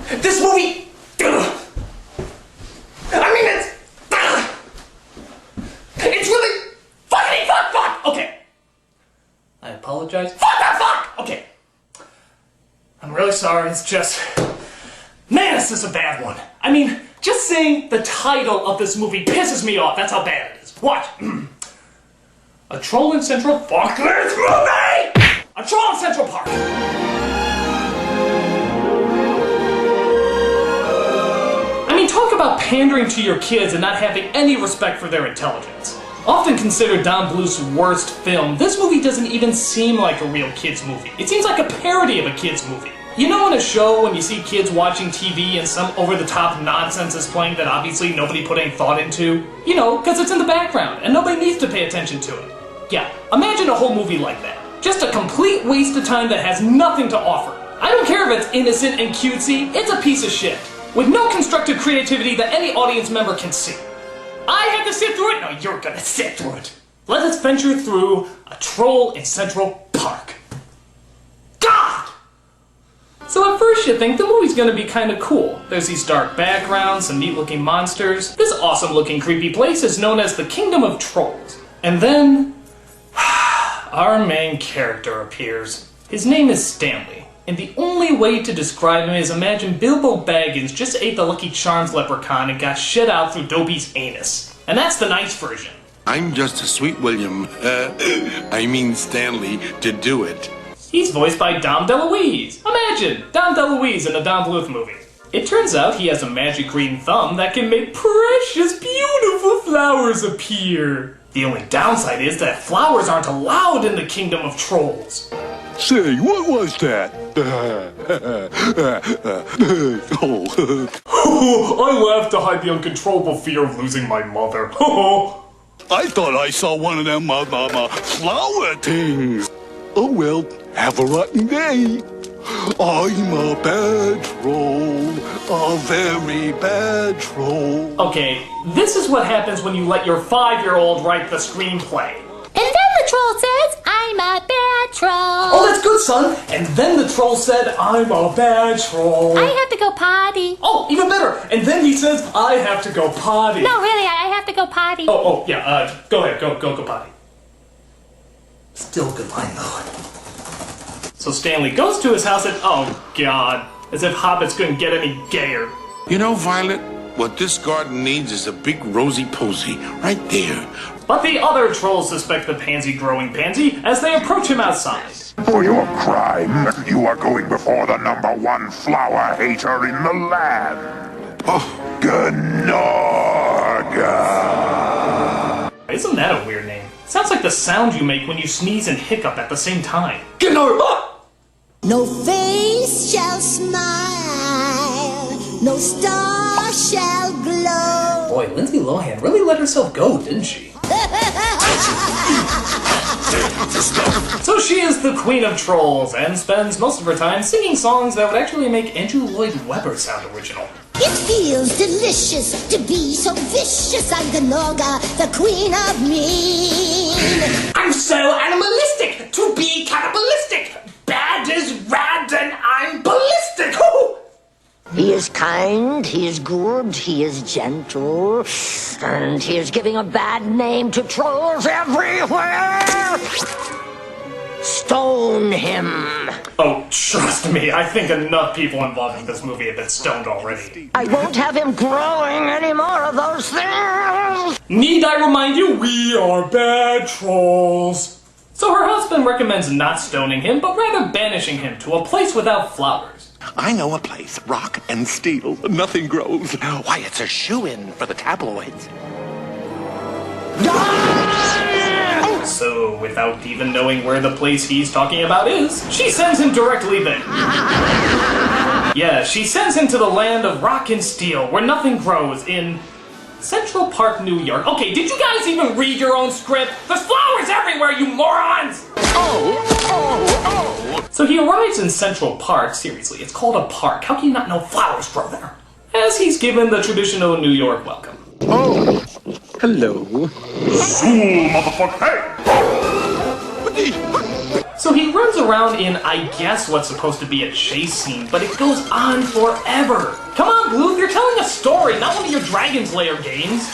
This movie... I mean, it's really... Fuck! Okay. I apologize. Fuck! Okay. I'm really sorry, it's just... Man, this is a bad one. I mean, just saying the title of this movie pisses me off. That's how bad it is. What? A Troll in Central Park. This movie! A Troll in Central Park. I mean, talk about pandering to your kids and not having any respect for their intelligence. Often considered Don Bluth's worst film, this movie doesn't even seem like a real kid's movie. It seems like a parody of a kid's movie. You know in a show when you see kids watching TV and some over-the-top nonsense is playing that obviously nobody put any thought into? You know, because it's in the background and nobody needs to pay attention to it. Yeah, imagine a whole movie like that. Just a complete waste of time that has nothing to offer. I don't care if it's innocent and cutesy, it's a piece of shit. With no constructive creativity that any audience member can see. I had to sit through it? No, you're gonna sit through it. Let us venture through A Troll in Central Park. God! So at first you think the movie's gonna be kinda cool. There's these dark backgrounds, some neat looking monsters. This awesome looking creepy place is known as the Kingdom of Trolls. And then... our main character appears. His name is Stanley. And the only way to describe him is imagine Bilbo Baggins just ate the Lucky Charms leprechaun and got shit out through Dopey's anus. And that's the nice version. I'm just a sweet William, Stanley, to do it. He's voiced by Dom DeLuise. Imagine, Dom DeLuise in a Don Bluth movie. It turns out he has a magic green thumb that can make precious, beautiful flowers appear. The only downside is that flowers aren't allowed in the Kingdom of Trolls. Say, what was that? I laughed to hide the uncontrollable fear of losing my mother. I thought I saw one of them flower things. Oh well, have a rotten day. I'm a bad troll, a very bad troll. Okay, this is what happens when you let your 5-year-old write the screenplay. And then the troll says, I'm a bad troll. Oh, that's good, son. And then the troll said, I'm a bad troll. I have to go potty. Oh, even better. And then he says, I have to go potty. No, really, I have to go potty. Oh, yeah, go ahead, go potty. Still a good line, though. So Stanley goes to his house and, oh, God, as if hobbits couldn't get any gayer. You know, Violet, what this garden needs is a big rosy posy, right there. But the other trolls suspect the pansy-growing pansy as they approach him outside. For your crime, you are going before the #1 flower hater in the land. Oh, Gnorga. Isn't that a weird name? Sounds like the sound you make when you sneeze and hiccup at the same time. No face shall smile, no star shall glow. Boy, Lindsay Lohan really let herself go, didn't she? So she is the queen of trolls and spends most of her time singing songs that would actually make Andrew Lloyd Webber sound original. It feels delicious to be so vicious. I'm Gnorga, the queen of mean. I'm so animalistic to be cannibalistic. Bad is rad and I'm ballistic. He is kind, he is good, he is gentle, and he is giving a bad name to trolls everywhere! Stone him! Oh, trust me, I think enough people involved in this movie have been stoned already. I won't have him growing any more of those things! Need I remind you, we are bad trolls. So her husband recommends not stoning him, but rather banishing him to a place without flowers. I know a place, rock and steel, nothing grows. Why, it's a shoo-in for the tabloids. So, without even knowing where the place he's talking about is, she sends him directly there. Yeah, she sends him to the land of rock and steel, where nothing grows, in Central Park, New York. Okay, did you guys even read your own script? There's flowers everywhere, you morons! So he arrives in Central Park. Seriously, it's called a park. How can you not know flowers grow there? As he's given the traditional New York welcome. Oh, hello. Zool, motherfucker, hey! So he runs around in, I guess, what's supposed to be a chase scene, but it goes on forever. Come on, Blue, you're telling a story, not one of your Dragon's Lair games.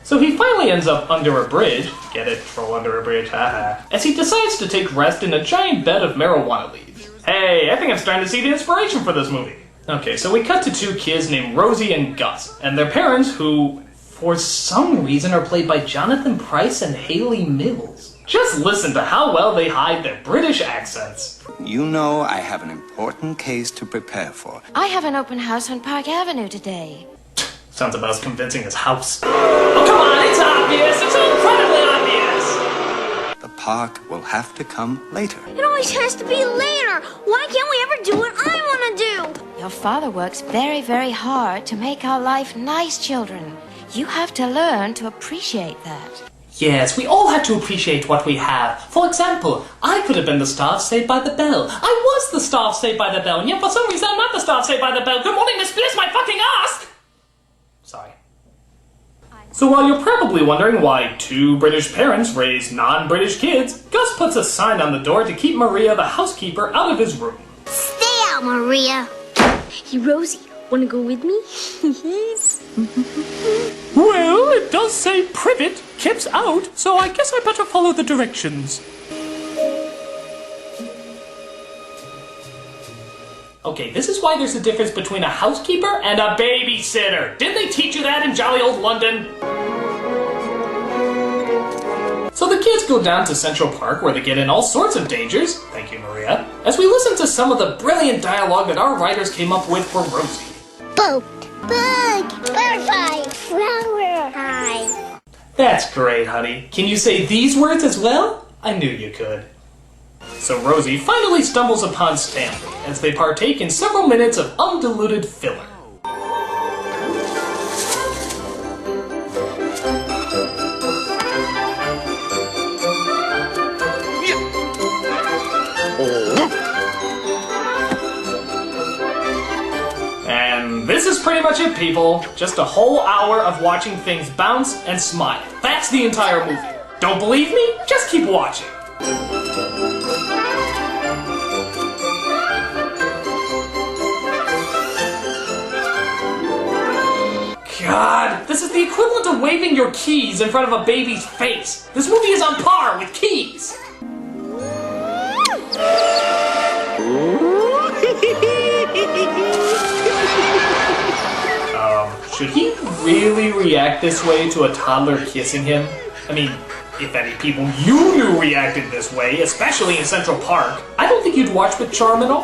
So he finally ends up under a bridge. Get it? Troll under a bridge, haha. As he decides to take rest in a giant bed of marijuana leaves. Hey, I think I'm starting to see the inspiration for this movie. Okay, so we cut to two kids named Rosie and Gus, and their parents who, for some reason, are played by Jonathan Pryce and Hayley Mills. Just listen to how well they hide their British accents. You know I have an important case to prepare for. I have an open house on Park Avenue today. Sounds about as convincing as House. Oh, come on, it's obvious! It's incredibly obvious! The park will have to come later. It always has to be later. Why can't we ever do what I want to do? Your father works very, very hard to make our life nice, children. You have to learn to appreciate that. Yes, we all have to appreciate what we have. For example, I could have been the star of Saved by the Bell. I was the star of Saved by the Bell, and yet for some reason I'm not the star of Saved by the Bell. Good morning, Miss Spears, my fucking ass! Sorry. So while you're probably wondering why two British parents raise non-British kids, Gus puts a sign on the door to keep Maria, the housekeeper, out of his room. Stay out, Maria. Hey, Rosie, wanna go with me? Yes. Well, it does say privet, keeps out, so I guess I better follow the directions. Okay, this is why there's a difference between a housekeeper and a babysitter. Didn't they teach you that in jolly old London? So the kids go down to Central Park where they get in all sorts of dangers, thank you Maria, as we listen to some of the brilliant dialogue that our writers came up with for Rosie. Boat, bug, butterfly, flower, hi. That's great, honey. Can you say these words as well? I knew you could. So Rosie finally stumbles upon Stanley as they partake in several minutes of undiluted filler. And this is pretty much it, people. Just a whole hour of watching things bounce and smile. That's the entire movie. Don't believe me? Just keep watching. God, this is the equivalent of waving your keys in front of a baby's face. This movie is on par with Keys. Should he really react this way to a toddler kissing him? I mean, if any people you knew reacted this way, especially in Central Park, I don't think you'd watch with charm at all.